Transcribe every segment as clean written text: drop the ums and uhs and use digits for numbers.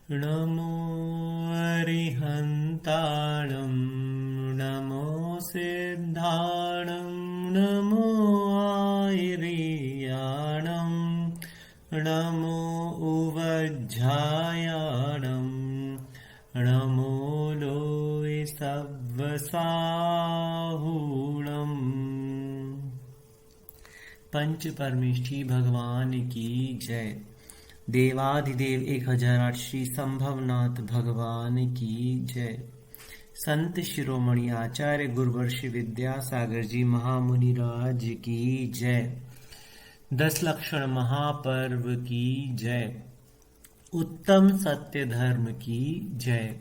नमो अरिहन्ताणं नमो सिद्धाणं नमो आयर्याणं नमो उवज्झायाणं नमो लोय सव्वसाहूणम्। पंच परमेष्ठी भगवान की जय। देवाधिदेव 1008 श्री संभवनाथ भगवान की जय। संत शिरोमणि आचार्य गुरुवर्षि विद्यासागर जी महामुनि राज की जय। 10 लक्षण महापर्व की जय। उत्तम सत्य धर्म की जय।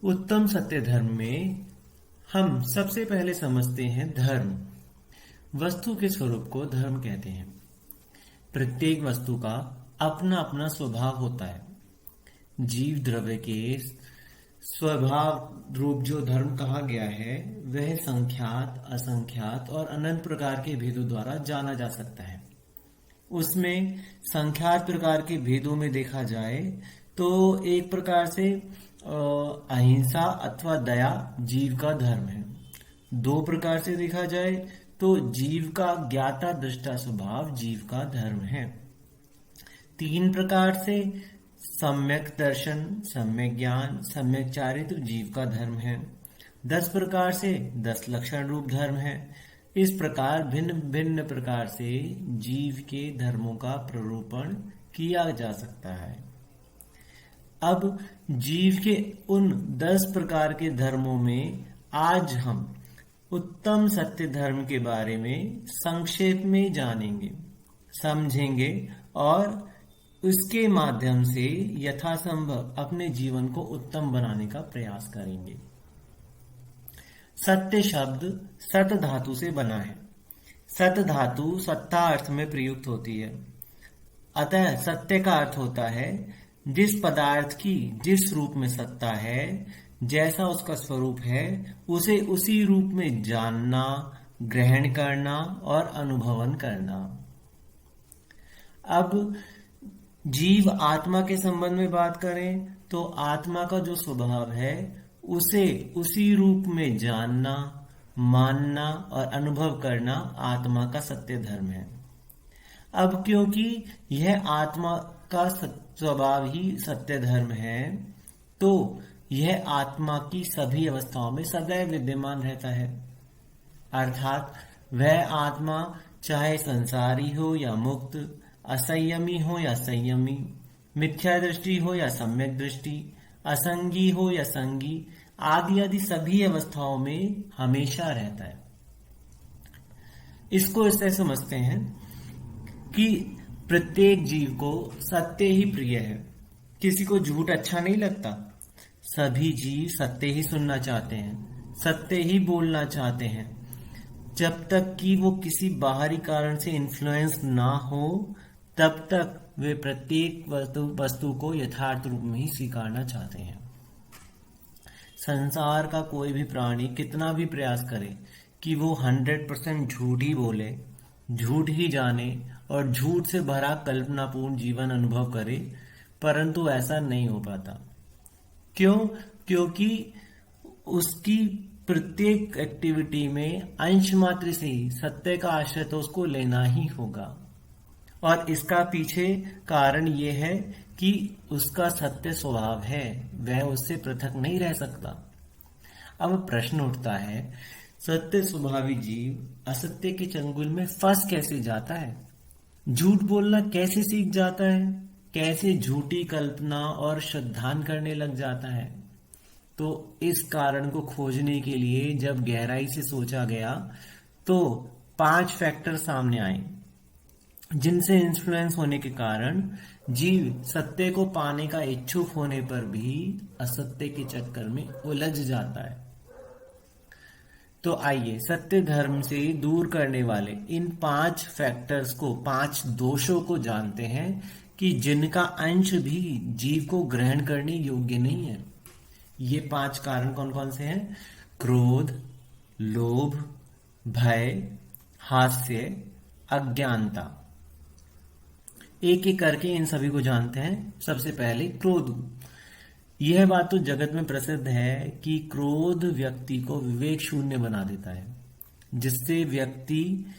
उत्तम सत्य धर्म में हम सबसे पहले समझते हैं धर्म। वस्तु के स्वरूप को धर्म कहते हैं। प्रत्येक वस्तु का अपना अपना स्वभाव होता है। जीव द्रव्य के स्वभाव रूप जो धर्म कहा गया है वह संख्यात, असंख्यात और अनंत प्रकार के भेदों द्वारा जाना जा सकता है। उसमें संख्यात प्रकार के भेदों में देखा जाए तो एक प्रकार से अहिंसा अथवा दया जीव का धर्म है। दो प्रकार से देखा जाए तो जीव का ज्ञाता दृष्टा स्वभाव जीव का धर्म है। तीन प्रकार से सम्यक दर्शन, सम्यक ज्ञान, सम्यक चारित्र जीव का धर्म है। 10 प्रकार से 10 लक्षण रूप धर्म है। इस प्रकार भिन्न भिन्न प्रकार से जीव के धर्मों का प्ररूपण किया जा सकता है। अब जीव के उन 10 प्रकार के धर्मों में आज हम उत्तम सत्य धर्म के बारे में संक्षेप में जानेंगे, समझेंगे और उसके माध्यम से यथासंभव अपने जीवन को उत्तम बनाने का प्रयास करेंगे। सत्य शब्द सत धातु से बना है। सत धातु सत्ता अर्थ में प्रयुक्त होती है। अतः सत्य का अर्थ होता है जिस पदार्थ की जिस रूप में सत्ता है, जैसा उसका स्वरूप है, उसे उसी रूप में जानना, ग्रहण करना और अनुभवन करना। अब जीव आत्मा के संबंध में बात करें तो आत्मा का जो स्वभाव है उसे उसी रूप में जानना, मानना और अनुभव करना आत्मा का सत्य धर्म है। अब क्योंकि यह आत्मा का स्वभाव ही सत्य धर्म है तो यह आत्मा की सभी अवस्थाओं में सदैव विद्यमान रहता है। अर्थात वह आत्मा चाहे संसारी हो या मुक्त, असंयमी हो या संयमी, मिथ्या दृष्टि हो या सम्यक दृष्टि, असंगी हो या संगी आदि आदि सभी अवस्थाओं में हमेशा रहता है। इसको इससे समझते हैं कि प्रत्येक जीव को सत्य ही प्रिय है। किसी को झूठ अच्छा नहीं लगता। सभी जीव सत्य ही सुनना चाहते हैं, सत्य ही बोलना चाहते हैं। जब तक कि वो किसी बाहरी कारण से इन्फ्लुएंस ना हो तब तक वे प्रत्येक वस्तु को यथार्थ रूप में ही स्वीकारना चाहते हैं। संसार का कोई भी प्राणी कितना भी प्रयास करे कि वो 100% झूठ ही बोले, झूठ ही जाने और झूठ से भरा कल्पनापूर्ण जीवन अनुभव करे, परंतु ऐसा नहीं हो पाता। क्यों? क्योंकि उसकी प्रत्येक एक्टिविटी में अंश मात्र से ही सत्य का आश्रय तो उसको लेना ही होगा। और इसका पीछे कारण ये है कि उसका सत्य स्वभाव है, वह उससे पृथक नहीं रह सकता। अब प्रश्न उठता है, सत्य स्वभावी जीव असत्य के चंगुल में फंस कैसे जाता है? झूठ बोलना कैसे सीख जाता है? कैसे झूठी कल्पना और श्रद्धान करने लग जाता है? तो इस कारण को खोजने के लिए जब गहराई से सोचा गया तो 5 फैक्टर सामने आए जिनसे इन्फ्लुएंस होने के कारण जीव सत्य को पाने का इच्छुक होने पर भी असत्य के चक्कर में उलझ जाता है। तो आइए सत्य धर्म से दूर करने वाले इन 5 फैक्टर्स को, 5 दोषों को जानते हैं कि जिनका अंश भी जीव को ग्रहण करने योग्य नहीं है। ये 5 कारण कौन कौन से हैं? क्रोध, लोभ, भय, हास्य, अज्ञानता। एक एक करके इन सभी को जानते हैं। सबसे पहले क्रोध। यह बात तो जगत में प्रसिद्ध है कि क्रोध व्यक्ति को विवेक शून्य बना देता है, जिससे व्यक्ति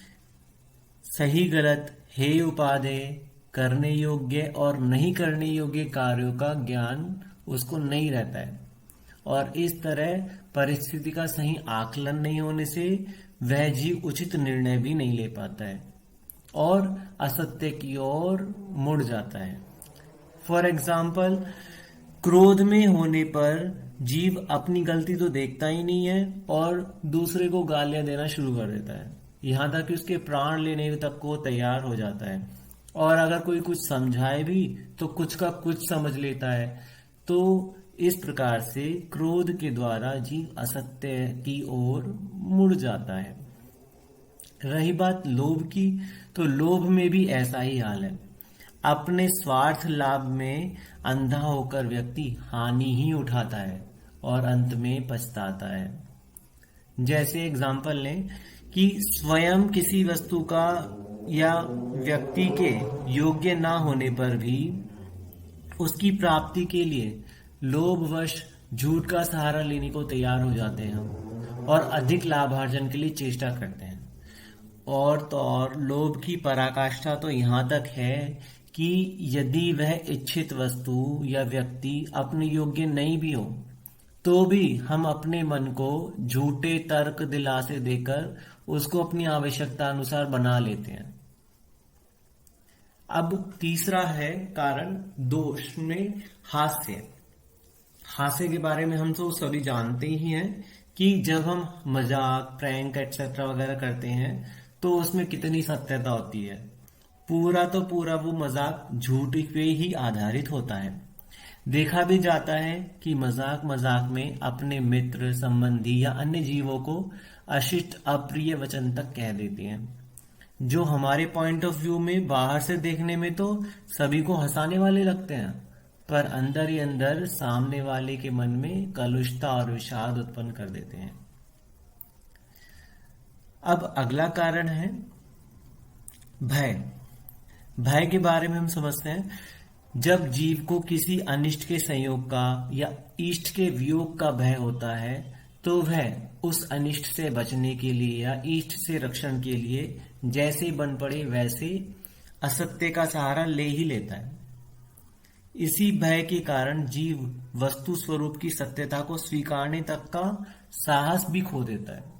सही गलत, हेय उपादेय, करने योग्य और नहीं करने योग्य कार्यों का ज्ञान उसको नहीं रहता है। और इस तरह परिस्थिति का सही आकलन नहीं होने से वह जीव उचित निर्णय भी नहीं ले पाता है और असत्य की ओर मुड़ जाता है। फॉर एग्जाम्पल, क्रोध में होने पर जीव अपनी गलती तो देखता ही नहीं है और दूसरे को गालियां देना शुरू कर देता है, यहां तक कि उसके प्राण लेने तक को तैयार हो जाता है। और अगर कोई कुछ समझाए भी तो कुछ का कुछ समझ लेता है। तो इस प्रकार से क्रोध के द्वारा जीव असत्य की ओर मुड़ जाता है। रही बात लोभ की, तो लोभ में भी ऐसा ही हाल है। अपने स्वार्थ लाभ में अंधा होकर व्यक्ति हानि ही उठाता है और अंत में पछताता है। जैसे एग्जाम्पल लें कि स्वयं किसी वस्तु का या व्यक्ति के योग्य ना होने पर भी उसकी प्राप्ति के लिए लोभवश झूठ का सहारा लेने को तैयार हो जाते हैं हम और अधिक लाभार्जन के लिए चेष्टा करते हैं। और तो और लोभ की पराकाष्ठा तो यहाँ तक है कि यदि वह इच्छित वस्तु या व्यक्ति अपने योग्य नहीं भी हो तो भी हम अपने मन को झूठे तर्क दिलासे देकर उसको अपनी आवश्यकता अनुसार बना लेते हैं। अब तीसरा है कारण दोष में हास्य। हास्य के बारे में हम तो सभी जानते ही हैं कि जब हम मजाक, प्रैंक एटसेट्रा वगैरह करते हैं तो उसमें कितनी सत्यता होती है। पूरा तो पूरा वो मजाक झूठ पे ही आधारित होता है। देखा भी जाता है कि मजाक मजाक में अपने मित्र, संबंधी या अन्य जीवों को अशिष्ट अप्रिय वचन तक कह देते हैं, जो हमारे पॉइंट ऑफ व्यू में बाहर से देखने में तो सभी को हंसाने वाले लगते हैं, पर अंदर ही अंदर सामने वाले के मन में कलुषता और विषाद उत्पन्न कर देते हैं। अब अगला कारण है भय। भय के बारे में हम समझते हैं। जब जीव को किसी अनिष्ट के संयोग का या इष्ट के वियोग का भय होता है तो वह उस अनिष्ट से बचने के लिए या इष्ट से रक्षण के लिए जैसे बन पड़े वैसे असत्य का सहारा ले ही लेता है। इसी भय के कारण जीव वस्तु स्वरूप की सत्यता को स्वीकारने तक का साहस भी खो देता है।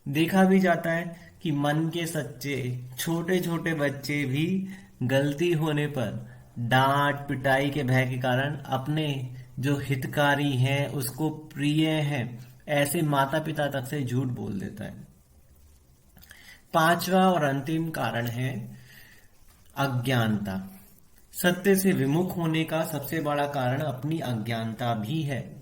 देखा भी जाता है कि मन के सच्चे छोटे छोटे बच्चे भी गलती होने पर डांट पिटाई के भय के कारण अपने जो हितकारी हैं, उसको प्रिय हैं, ऐसे माता पिता तक से झूठ बोल देता है। पांचवा और अंतिम कारण है अज्ञानता। सत्य से विमुख होने का सबसे बड़ा कारण अपनी अज्ञानता भी है।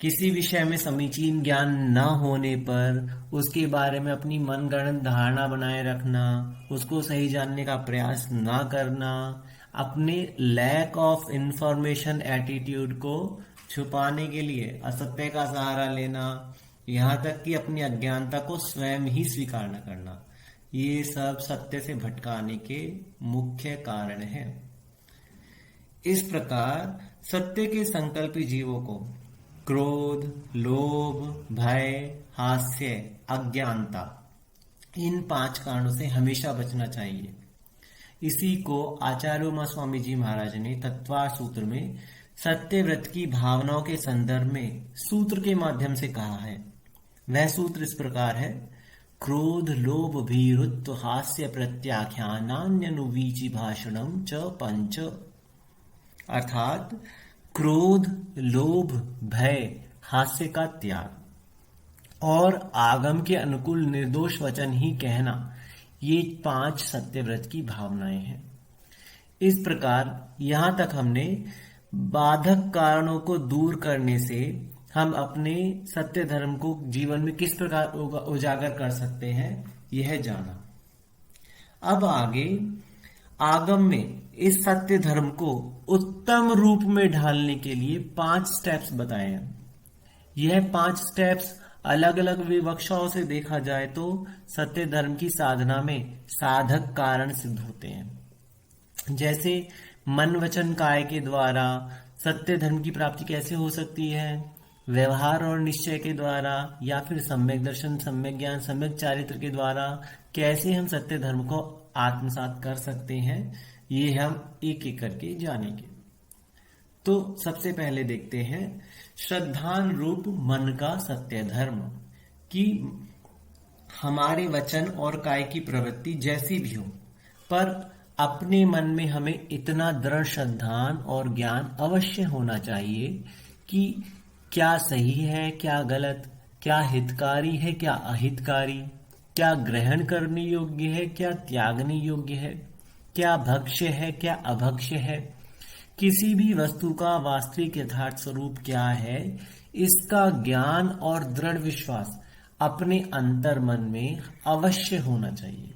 किसी विषय में समीचीन ज्ञान न होने पर उसके बारे में अपनी मनगढ़ंत धारणा बनाए रखना, उसको सही जानने का प्रयास न करना, अपने लैक ऑफ इंफॉर्मेशन एटीट्यूड को छुपाने के लिए असत्य का सहारा लेना, यहाँ तक कि अपनी अज्ञानता को स्वयं ही स्वीकार न करना, ये सब सत्य से भटकाने के मुख्य कारण हैं। इस प्रकार सत्य के संकल्पी जीवों को क्रोध, लोभ, भय, हास्य, अज्ञानता, इन 5 कारणों से हमेशा बचना चाहिए। इसी को आचार्य उमा स्वामी जी महाराज ने तत्वार सूत्र में सत्यव्रत की भावनाओं के संदर्भ में सूत्र के माध्यम से कहा है। वह सूत्र इस प्रकार है: क्रोध लोभ भीरुत्व हास्य प्रत्याख्यानान्यनुवीचि भाषणम च पंच। अर्थात क्रोध, लोभ, भय, हास्य का त्याग और आगम के अनुकूल निर्दोष वचन ही कहना, ये 5 सत्यव्रत की भावनाएं हैं। इस प्रकार यहां तक हमने बाधक कारणों को दूर करने से हम अपने सत्य धर्म को जीवन में किस प्रकार उजागर कर सकते हैं, यह जाना। अब आगे आगम में इस सत्य धर्म को उत्तम रूप में ढालने के लिए 5 स्टेप्स बताए हैं। यह 5 स्टेप्स अलग अलग विवक्षाओं से देखा जाए तो सत्य धर्म की साधना में साधक कारण सिद्ध होते हैं। जैसे मन वचन काय के द्वारा सत्य धर्म की प्राप्ति कैसे हो सकती है, व्यवहार और निश्चय के द्वारा, या फिर सम्यक दर्शन, सम्यक ज्ञान, सम्यक चारित्र के द्वारा कैसे हम सत्य धर्म को आत्मसात कर सकते हैं, ये हम एक एक करके जानेंगे। तो सबसे पहले देखते हैं श्रद्धान रूप मन का सत्य धर्म, कि हमारे वचन और काय की प्रवृत्ति जैसी भी हो, पर अपने मन में हमें इतना दृढ़ श्रद्धान और ज्ञान अवश्य होना चाहिए कि क्या सही है, क्या गलत, क्या हितकारी है, क्या अहितकारी, क्या ग्रहण करने योग्य है, क्या त्यागने योग्य है, क्या भक्ष्य है, क्या अभक्ष्य है, किसी भी वस्तु का वास्तविक यथार्थ स्वरूप क्या है, इसका ज्ञान और दृढ़ विश्वास अपने अंतर मन में अवश्य होना चाहिए।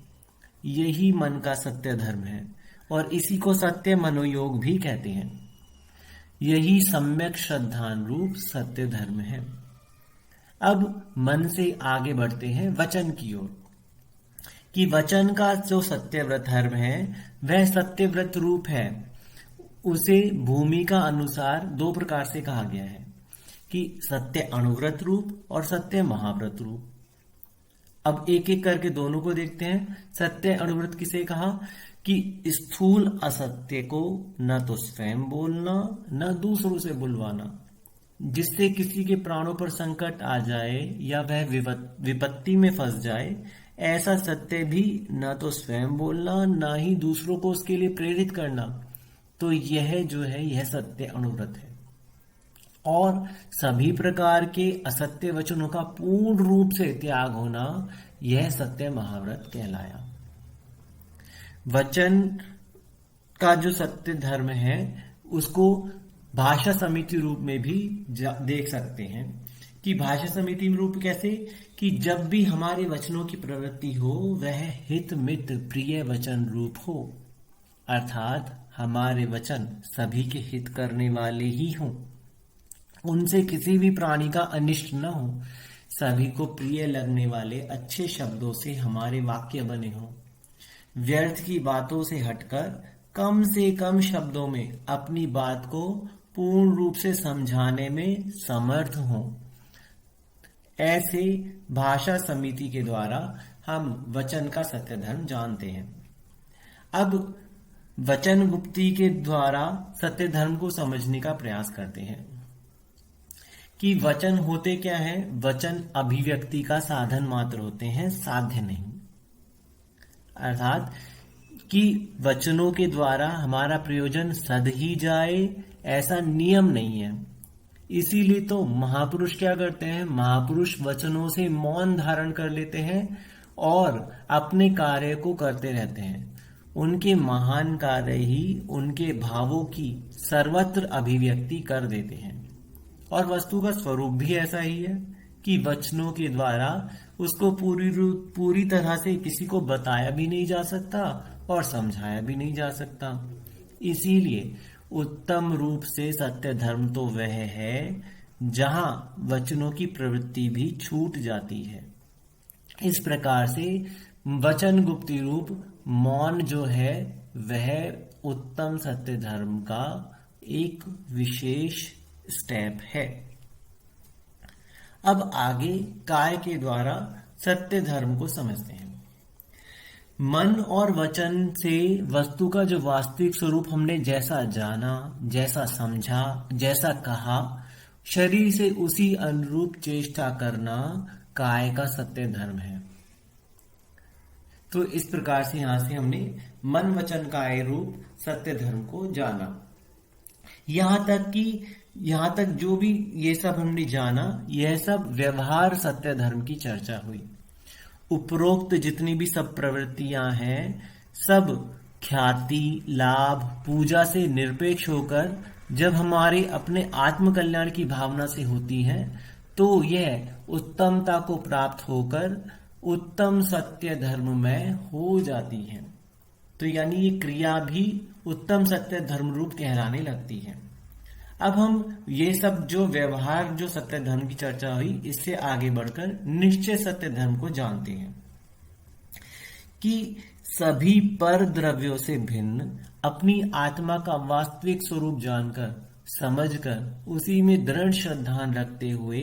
यही मन का सत्य धर्म है और इसी को सत्य मनोयोग भी कहते हैं। यही सम्यक श्रद्धान रूप सत्य धर्म है। अब मन से आगे बढ़ते हैं वचन की ओर, कि वचन का जो सत्यव्रत धर्म है वह सत्यव्रत रूप है। उसे भूमिका अनुसार दो प्रकार से कहा गया है, कि सत्य अणुव्रत रूप और सत्य महाव्रत रूप। अब एक एक करके दोनों को देखते हैं। सत्य अणुव्रत किसे कहा, कि स्थूल असत्य को न तो स्वयं बोलना न दूसरों से बुलवाना, जिससे किसी के प्राणों पर संकट आ जाए या वह विपत्ति में फंस जाए, ऐसा सत्य भी न तो स्वयं बोलना न ही दूसरों को उसके लिए प्रेरित करना। तो यह जो है यह सत्य अणुव्रत है। और सभी प्रकार के असत्य वचनों का पूर्ण रूप से त्याग होना, यह सत्य महाव्रत कहलाया। वचन का जो सत्य धर्म है उसको भाषा समिति रूप में भी देख सकते हैं, कि भाषा समिति रूप कैसे, कि जब भी हमारे वचनों की प्रवृत्ति हो वह हित मित प्रिय वचन रूप हो, अर्थात हमारे वचन सभी के हित करने वाले ही हों, उनसे किसी भी प्राणी का अनिष्ट न हो, सभी को प्रिय लगने वाले अच्छे शब्दों से हमारे वाक्य बने हों, व्यर्थ की बातों से हटकर कम से कम शब्दों में अपनी बात को पूर्ण रूप से समझाने में समर्थ हों। ऐसे भाषा समिति के द्वारा हम वचन का सत्य धर्म जानते हैं। अब वचन गुप्ती के द्वारा सत्य धर्म को समझने का प्रयास करते हैं, कि वचन होते क्या है। वचन अभिव्यक्ति का साधन मात्र होते हैं, साध्य नहीं। अर्थात कि वचनों के द्वारा हमारा प्रयोजन सध ही जाए, ऐसा नियम नहीं है। इसीलिए तो महापुरुष क्या करते हैं, महापुरुष वचनों से मौन धारण कर लेते हैं और अपने कार्य को करते रहते हैं। उनके महान कार्य ही उनके भावों की सर्वत्र अभिव्यक्ति कर देते हैं। और वस्तु का स्वरूप भी ऐसा ही है कि वचनों के द्वारा उसको पूरी तरह से किसी को बताया भी नहीं जा सकता और समझाया भी नहीं जा सकता। इसीलिए उत्तम रूप से सत्य धर्म तो वह है जहां वचनों की प्रवृत्ति भी छूट जाती है। इस प्रकार से वचन गुप्ती रूप मौन जो है वह उत्तम सत्य धर्म का एक विशेष स्टेप है। अब आगे काय के द्वारा सत्य धर्म को समझते हैं। मन और वचन से वस्तु का जो वास्तविक स्वरूप हमने जैसा जाना, जैसा समझा, जैसा कहा, शरीर से उसी अनुरूप चेष्टा करना काय का सत्य धर्म है। तो इस प्रकार से यहां से हमने मन वचन काय रूप सत्य धर्म को जाना। यहां तक जो भी ये सब हमने जाना, यह सब व्यवहार सत्य धर्म की चर्चा हुई। उपरोक्त जितनी भी सब प्रवृत्तियां हैं, सब ख्याति, लाभ, पूजा से निरपेक्ष होकर जब हमारे अपने आत्म कल्याण की भावना से होती हैं, तो यह उत्तमता को प्राप्त होकर उत्तम सत्य धर्म में हो जाती है। तो यानी ये क्रिया भी उत्तम सत्य धर्म रूप कहलाने लगती है। अब हम ये सब जो व्यवहार जो सत्य धर्म की चर्चा हुई, इससे आगे बढ़कर निश्चय सत्य धर्म को जानते हैं, कि सभी पर द्रव्यों से भिन्न अपनी आत्मा का वास्तविक स्वरूप जानकर, समझकर, उसी में दृढ़ श्रद्धा रखते हुए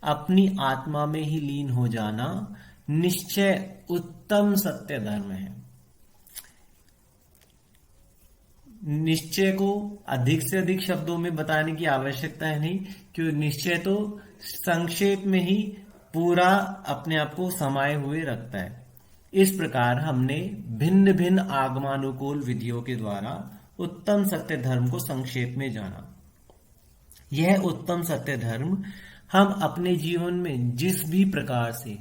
अपनी आत्मा में ही लीन हो जाना निश्चय उत्तम सत्य धर्म है। निश्चय को अधिक से अधिक शब्दों में बताने की आवश्यकता है नहीं, क्योंकि निश्चय तो संक्षेप में ही पूरा अपने आप को समाये हुए रखता है। इस प्रकार हमने भिन्न भिन्न आगमानुकूल विधियों के द्वारा उत्तम सत्य धर्म को संक्षेप में जाना। यह उत्तम सत्य धर्म हम अपने जीवन में जिस भी प्रकार से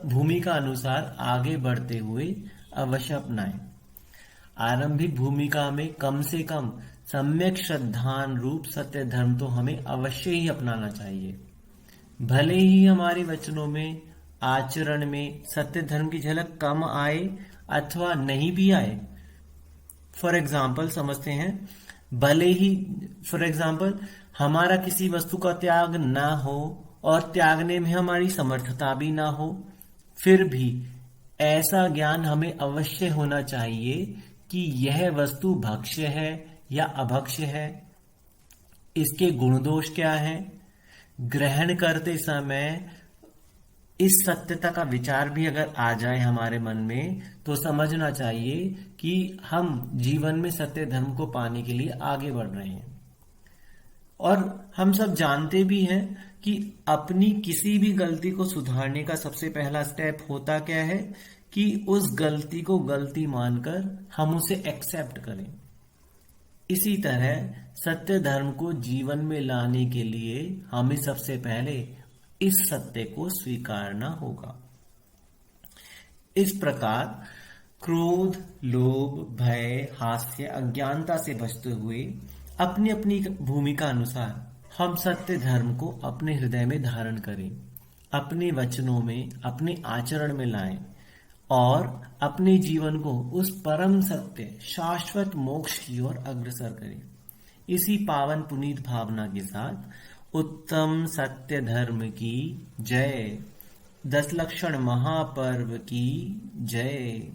भूमिका अनुसार आगे बढ़ते हुए अवश्य अपनाएं। आरंभिक भूमिका में कम से कम सम्यक श्रद्धान रूप सत्य धर्म तो हमें अवश्य ही अपनाना चाहिए। भले ही हमारे वचनों में, आचरण में सत्य धर्म की झलक कम आए अथवा नहीं भी आए। फॉर एग्जाम्पल समझते हैं, भले ही फॉर एग्जाम्पल हमारा किसी वस्तु का त्याग ना हो और त्यागने में हमारी समर्थता भी ना हो, फिर भी ऐसा ज्ञान हमें अवश्य होना चाहिए कि यह वस्तु भक्ष्य है या अभक्ष्य है, इसके गुण दोष क्या है। ग्रहण करते समय इस सत्यता का विचार भी अगर आ जाए हमारे मन में, तो समझना चाहिए कि हम जीवन में सत्य धर्म को पाने के लिए आगे बढ़ रहे हैं। और हम सब जानते भी हैं कि अपनी किसी भी गलती को सुधारने का सबसे पहला स्टेप होता क्या है कि उस गलती को गलती मानकर हम उसे एक्सेप्ट करें। इसी तरह सत्य धर्म को जीवन में लाने के लिए हमें सबसे पहले इस सत्य को स्वीकारना होगा। इस प्रकार क्रोध, लोभ, भय, हास्य, अज्ञानता से बचते हुए अपनी अपनी भूमिका अनुसार हम सत्य धर्म को अपने हृदय में धारण करें, अपने वचनों में, अपने आचरण में लाएं और अपने जीवन को उस परम सत्य शाश्वत मोक्ष की ओर अग्रसर करें। इसी पावन पुनीत भावना के साथ उत्तम सत्य धर्म की जय। 10 लक्षण महापर्व की जय।